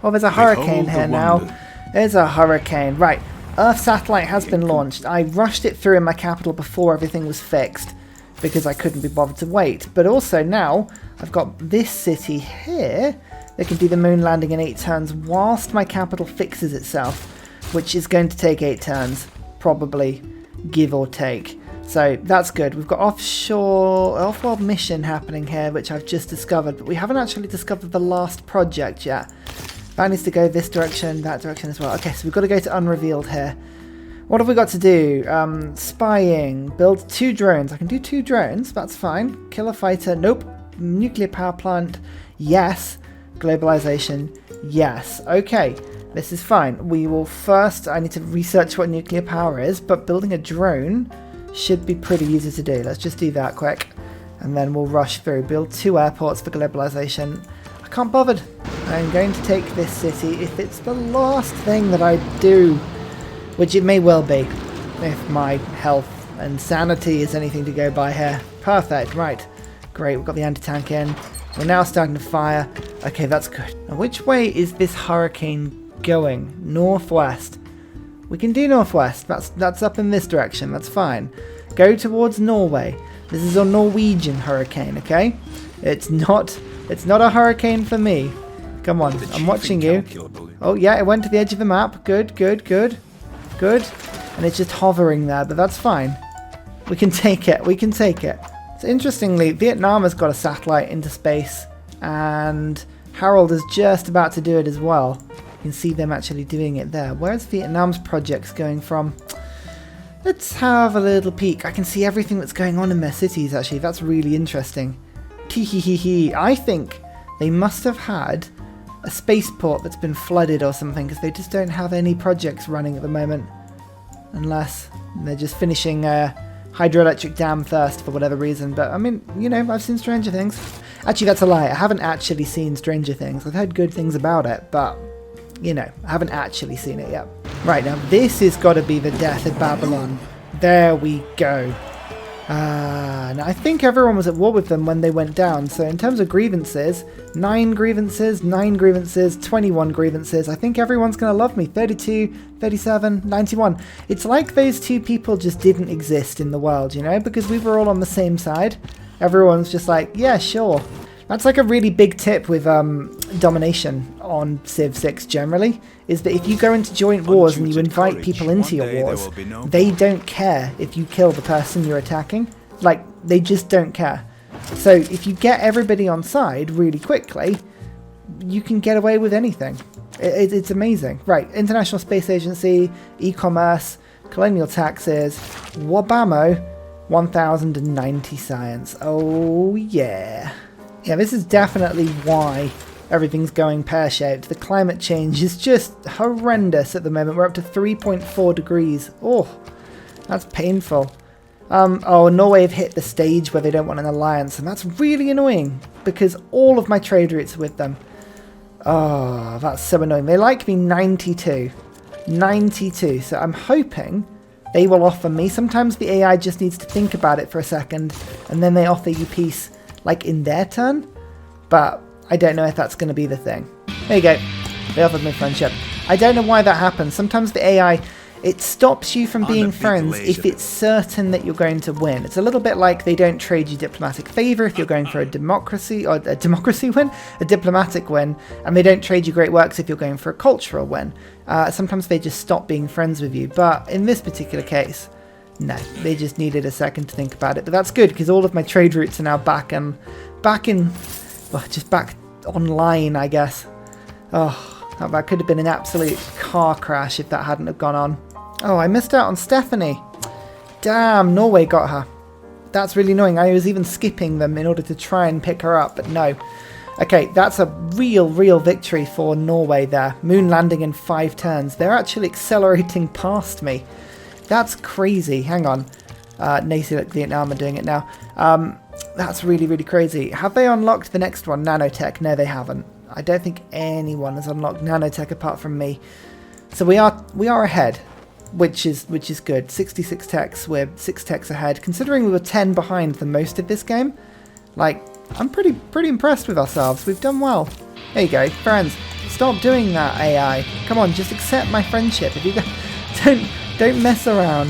Oh, there's a hurricane here now. There's a hurricane. Right. Earth satellite has been launched. I rushed it through in my capital before everything was fixed because I couldn't be bothered to wait. But also now I've got this city here that can do the moon landing in 8 turns whilst my capital fixes itself, which is going to take 8 turns, probably, give or take. So that's good. We've got off-world mission happening here, which I've just discovered, but we haven't actually discovered the last project yet. That needs to go this direction, that direction as well. Okay, so we've got to go to unrevealed here. What have we got to do? Spying. Build 2 drones. I can do 2 drones. That's fine. Killer fighter. Nope. Nuclear power plant. Yes. Globalization. Yes. Okay. This is fine. We will first... I need to research what nuclear power is, but building a drone should be pretty easy to do. Let's just do that quick. And then we'll rush through. Build 2 airports for globalization. I can't bother. I'm going to take this city if it's the last thing that I do. Which it may well be, if my health and sanity is anything to go by here. Perfect, right. Great, we've got the anti-tank in. We're now starting to fire. Okay, that's good. Now, which way is this hurricane going? Northwest. We can do northwest. That's up in this direction. That's fine. Go towards Norway. This is a Norwegian hurricane, okay? It's not a hurricane for me. Come on, I'm watching you. Oh, yeah, it went to the edge of the map. Good, good, good. Good. And it's just hovering there, but that's fine. We can take it. We can take it. So interestingly, Vietnam has got a satellite into space, and Harold is just about to do it as well. You can see them actually doing it there. Where's Vietnam's projects going from? Let's have a little peek. I can see everything that's going on in their cities, actually. That's really interesting. Tee-hee-hee-hee. I think they must have had a spaceport that's been flooded or something, because they just don't have any projects running at the moment. Unless they're just finishing a hydroelectric dam first for whatever reason. But I mean, you know, I've seen Stranger Things. Actually, that's a lie. I haven't actually seen Stranger Things. I've heard good things about it, but, you know, I haven't actually seen it yet. Right, now this has got to be the death of Babylon. There we go. Now I think everyone was at war with them when they went down, so in terms of grievances, 9 grievances, 9 grievances, 21 grievances. I think everyone's going to love me. 32, 37, 91. It's like those 2 people just didn't exist in the world, you know, because we were all on the same side. Everyone's just like, yeah, sure. That's like a really big tip with domination on Civ 6 generally, is that if you go into joint wars and you invite people into your wars, they don't care if you kill the person you're attacking. Like, they just don't care. So if you get everybody on side really quickly, you can get away with anything. It's amazing. Right, International Space Agency, e-commerce, colonial taxes, Wabamo, 1090 science. Oh yeah. Yeah, this is definitely why everything's going pear-shaped. The climate change is just horrendous at the moment. We're up to 3.4 degrees. Oh, that's painful. Oh, Norway have hit the stage where they don't want an alliance, and that's really annoying because all of my trade routes are with them. Oh, that's so annoying. They like me 92. 92. So I'm hoping they will offer me. Sometimes the AI just needs to think about it for a second, and then they offer you peace, like in their turn, but I don't know if that's going to be the thing. There you go. They offered me friendship. I don't know why that happens. Sometimes the AI, it stops you from being friends if it's certain that you're going to win. It's a little bit like they don't trade you diplomatic favor if you're going for a democracy or a diplomatic win, and they don't trade you great works if you're going for a cultural win. Sometimes they just stop being friends with you, but in this particular case, no, they just needed a second to think about it. But that's good because all of my trade routes are now back online, I guess. Oh, that could have been an absolute car crash if that hadn't have gone on. Oh, I missed out on Stephanie. Damn, Norway got her. That's really annoying. I was even skipping them in order to try and pick her up, but no. Okay, that's a real victory for Norway there. Moon landing in 5 turns. They're actually accelerating past me. That's crazy. Hang on. Look, Vietnam are doing it now. That's really crazy. Have they unlocked the next one, nanotech? No, they haven't. I don't think anyone has unlocked nanotech apart from me. So we are ahead, which is good. 66 techs. We're 6 techs ahead. Considering we were 10 behind for most of this game, like, I'm pretty impressed with ourselves. We've done well. There you go, friends. Stop doing that, AI. Come on, just accept my friendship. If you don't mess around.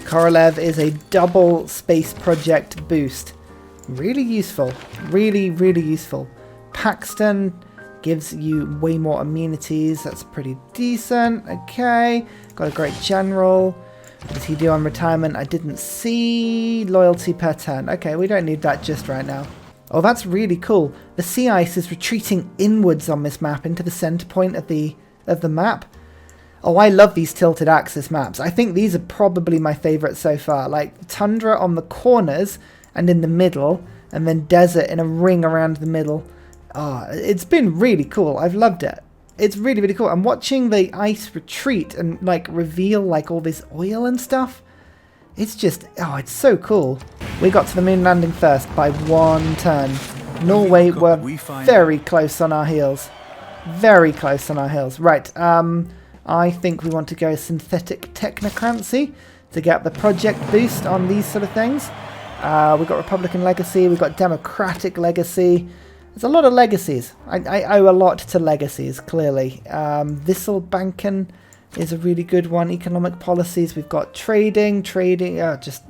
Korolev is a double space project boost. Really useful. Really, really useful. Paxton gives you way more amenities. That's pretty decent. Okay. Got a great general. What does he do on retirement? I didn't see. Loyalty per turn. Okay, we don't need that just right now. Oh, that's really cool. The sea ice is retreating inwards on this map into the center point of the map. Oh, I love these tilted axis maps. I think these are probably my favorite so far. Like tundra on the corners and in the middle, and then desert in a ring around the middle. Oh, it's been really cool. I've loved it. It's really, really cool. I'm watching the ice retreat and like reveal like all this oil and stuff. It's just, oh, it's so cool. We got to the moon landing first by 1 turn. Norway were very close on our heels. Very close on our heels. Right, I think we want to go synthetic technocracy to get the project boost on these sort of things. We've got Republican legacy, we've got Democratic legacy. There's a lot of legacies. I owe a lot to legacies, clearly. Visselbanken is a really good one. Economic policies, we've got trading, just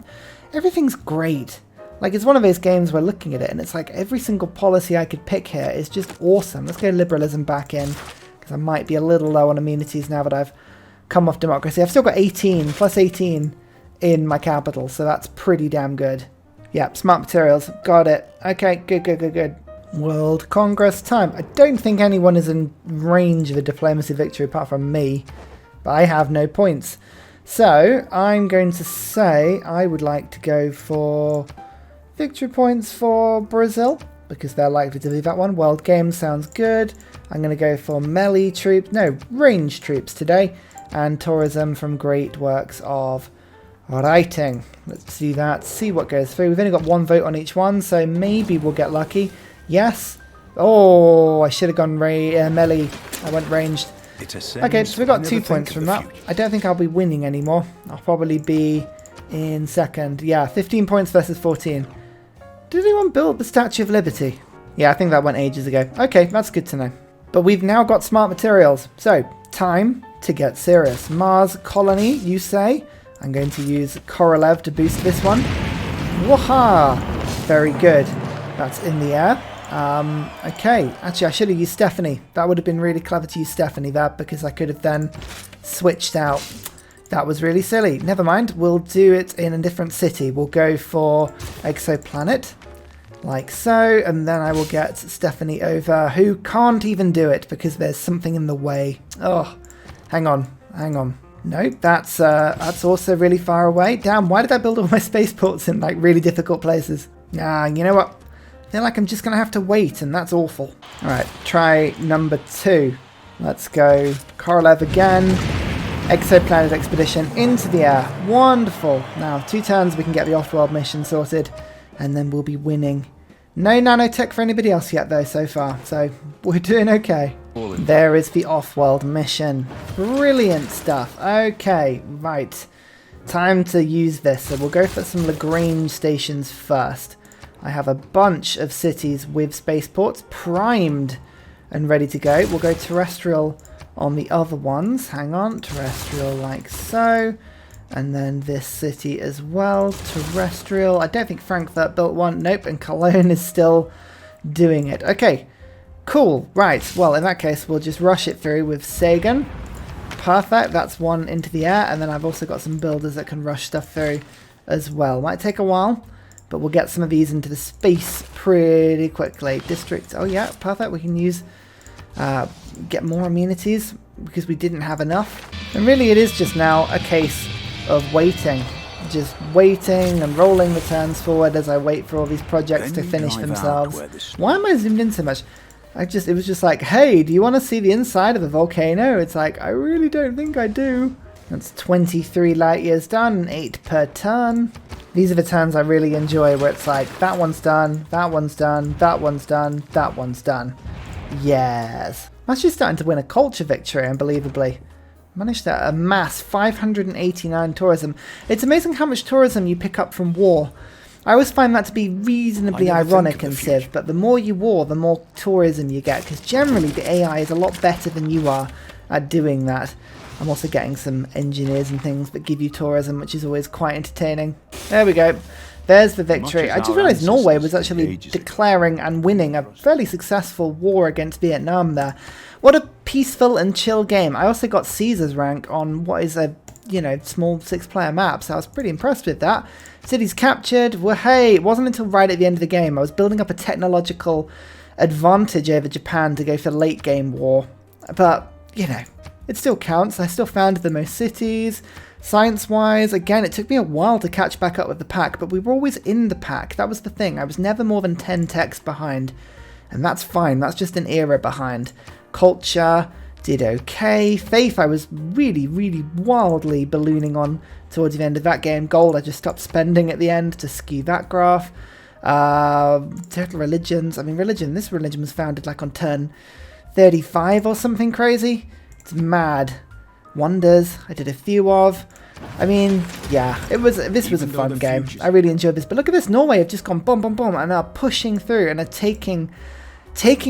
everything's great. Like, it's one of those games where looking at it and it's like every single policy I could pick here is just awesome. Let's go liberalism back in, because I might be a little low on amenities now that I've come off democracy. I've still got 18, plus 18 in my capital, so that's pretty damn good. Yep, smart materials, got it. Okay, good. World Congress time. I don't think anyone is in range of a diplomacy victory apart from me, but I have no points. So I'm going to say I would like to go for victory points for Brazil, because they're likely to do that one. World Games sounds good. I'm going to go for melee troops, no, range troops today, and tourism from great works of writing. Let's do that, see what goes through. We've only got 1 vote on each one, so maybe we'll get lucky. Yes. Oh, I should have gone melee. I went ranged. Okay, so we got 2 points from that. I don't think I'll be winning anymore. I'll probably be in second. Yeah, 15 points versus 14. Did anyone build the Statue of Liberty? Yeah, I think that went ages ago. Okay, that's good to know. But we've now got smart materials. So, time to get serious. Mars colony, you say? I'm going to use Korolev to boost this one. Waha! Very good. That's in the air. Okay, actually I should have used Stephanie. That would have been really clever to use Stephanie there, because I could have then switched out. That was really silly. Never mind, we'll do it in a different city. We'll go for exoplanet, like so, and then I will get Stephanie over, who can't even do it because there's something in the way. Oh, hang on. No, that's also really far away. Damn, why did I build all my spaceports in like really difficult places? Nah, you know what? I feel like I'm just going to have to wait, and that's awful. Alright, try number 2. Let's go Korolev again. Exoplanet expedition into the air. Wonderful. Now, 2 turns we can get the off-world mission sorted, and then we'll be winning. No nanotech for anybody else yet, though, so far. So, we're doing okay. There is the off-world mission. Brilliant stuff. Okay, right. Time to use this. So we'll go for some Lagrange stations first. I have a bunch of cities with spaceports primed and ready to go. We'll go terrestrial on the other ones. Hang on, terrestrial like so. And then this city as well, terrestrial. I don't think Frankfurt built one. Nope, and Cologne is still doing it. Okay, cool. Right, well, in that case, we'll just rush it through with Sagan. Perfect, that's one into the air. And then I've also got some builders that can rush stuff through as well. Might take a while, but we'll get some of these into the space pretty quickly. District, oh yeah, perfect. We can use, get more amenities because we didn't have enough. And really it is just now a case of waiting. Just waiting and rolling the turns forward as I wait for all these projects to finish themselves. Why am I zoomed in so much? It was just like, hey, do you want to see the inside of a volcano? It's like, I really don't think I do. That's 23 light years done, 8 per turn. These are the turns I really enjoy, where it's like, that one's done, that one's done, that one's done, that one's done. Yes. I'm actually starting to win a culture victory, unbelievably. Managed to amass 589 tourism. It's amazing how much tourism you pick up from war. I always find that to be reasonably ironic in Civ, but the more you war, the more tourism you get, because generally the AI is a lot better than you are at doing that. I'm also getting some engineers and things that give you tourism, which is always quite entertaining. There we go. There's the victory. I just realised Norway was actually declaring and winning a fairly successful war against Vietnam there. What a peaceful and chill game. I also got Caesar's rank on what is a, you know, small 6-player map, so I was pretty impressed with that. Cities captured. Well, hey, it wasn't until right at the end of the game. I was building up a technological advantage over Japan to go for late game war. But, you know, it still counts. I still founded the most cities. Science-wise, again, it took me a while to catch back up with the pack, but we were always in the pack. That was the thing. I was never more than 10 techs behind. And that's fine. That's just an era behind. Culture did okay. Faith, I was really, really wildly ballooning on towards the end of that game. Gold, I just stopped spending at the end to skew that graph. Total religions. I mean, this religion was founded like on turn 35 or something crazy. It's mad. Wonders, I did a few of. I mean, yeah, this was a fun game. I really enjoyed this. But look at this, Norway have just gone boom, boom, boom, and are pushing through and are taking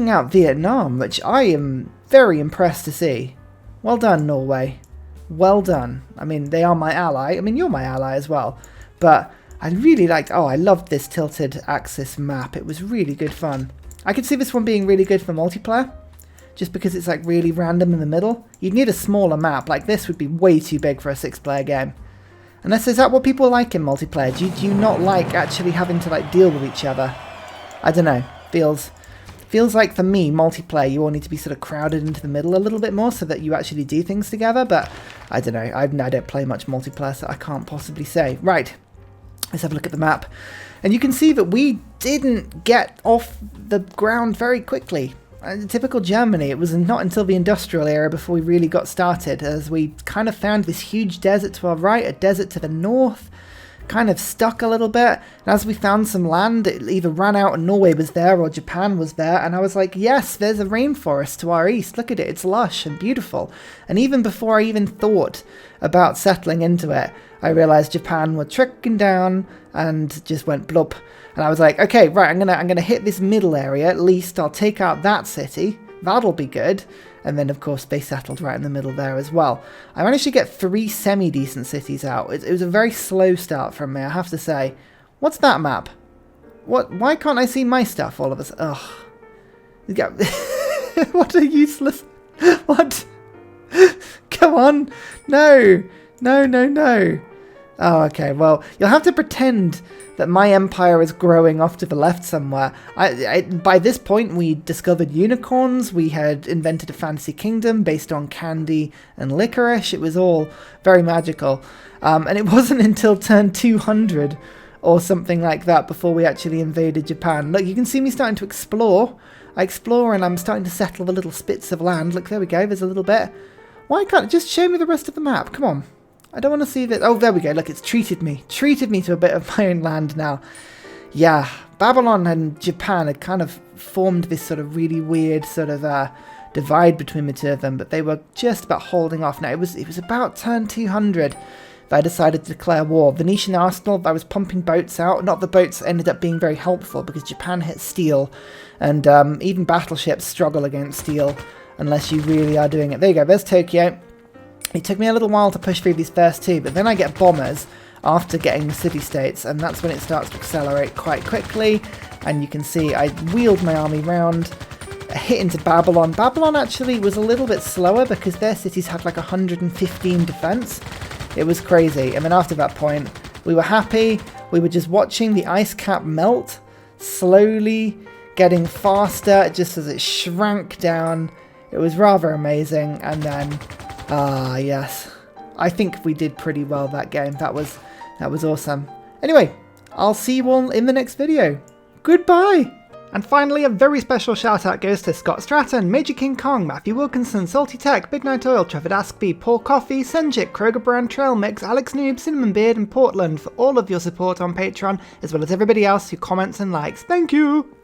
out Vietnam, which I am very impressed to see. Well done, Norway. Well done. I mean, they are my ally. I mean, you're my ally as well. But I really liked, I loved this tilted axis map. It was really good fun. I could see this one being really good for multiplayer, just because it's like really random in the middle. You'd need a smaller map. Like this would be way too big for a 6-player game. Unless, is that what people like in multiplayer? Do you not like actually having to like deal with each other? I don't know. Feels like for me, multiplayer, you all need to be sort of crowded into the middle a little bit more so that you actually do things together. But I don't know. I don't play much multiplayer, so I can't possibly say. Right. Let's have a look at the map. And you can see that we didn't get off the ground very quickly. Typical Germany, it was not until the industrial era before we really got started, as we kind of found this huge desert to our right, a desert to the north, kind of stuck a little bit, and as we found some land, it either ran out and Norway was there or Japan was there, and I was like, yes, there's a rainforest to our east, look at it, it's lush and beautiful. And even before I even thought about settling into it, I realized Japan were trickling down and just went blub. And I was like, okay, right, I'm gonna hit this middle area at least. I'll take out that city. That'll be good. And then, of course, they settled right in the middle there as well. I managed to get 3 semi-decent cities out. It was a very slow start from me, I have to say. What's that map? Why can't I see my stuff all of us? Ugh. What a useless... What? Come on. No. No, no, no. Oh, okay. Well, you'll have to pretend that my empire is growing off to the left somewhere. By this point, we discovered unicorns. We had invented a fantasy kingdom based on candy and licorice. It was all very magical. And it wasn't until turn 200 or something like that before we actually invaded Japan. Look, you can see me starting to explore. I explore and I'm starting to settle the little spits of land. Look, there we go. There's a little bit. Why can't it just show me the rest of the map? Come on. I don't want to see that. Oh, there we go. Look, it's treated me to a bit of my own land now. Yeah, Babylon and Japan had kind of formed this sort of really weird sort of divide between the two of them, but they were just about holding off. Now, it was about turn 200 that I decided to declare war. Venetian arsenal, I was pumping boats out. Not the boats ended up being very helpful because Japan hit steel, and even battleships struggle against steel unless you really are doing it. There you go. There's Tokyo. It took me a little while to push through these first 2, but then I get bombers after getting the city-states, and that's when it starts to accelerate quite quickly. And you can see I wheeled my army round, hit into Babylon. Babylon actually was a little bit slower because their cities had like 115 defense. It was crazy. And then after that point, we were happy. We were just watching the ice cap melt, slowly getting faster just as it shrank down. It was rather amazing. And then... yes. I think we did pretty well that game. That was awesome. Anyway, I'll see you all in the next video. Goodbye! And finally, a very special shout out goes to Scott Stratton, Major King Kong, Matthew Wilkinson, Salty Tech, Big Night Oil, Trevor Askby, Paul Coffey, Senjik, Kroger Brand, Trail Mix, Alex Noob, Cinnamon Beard and Portland for all of your support on Patreon, as well as everybody else who comments and likes. Thank you!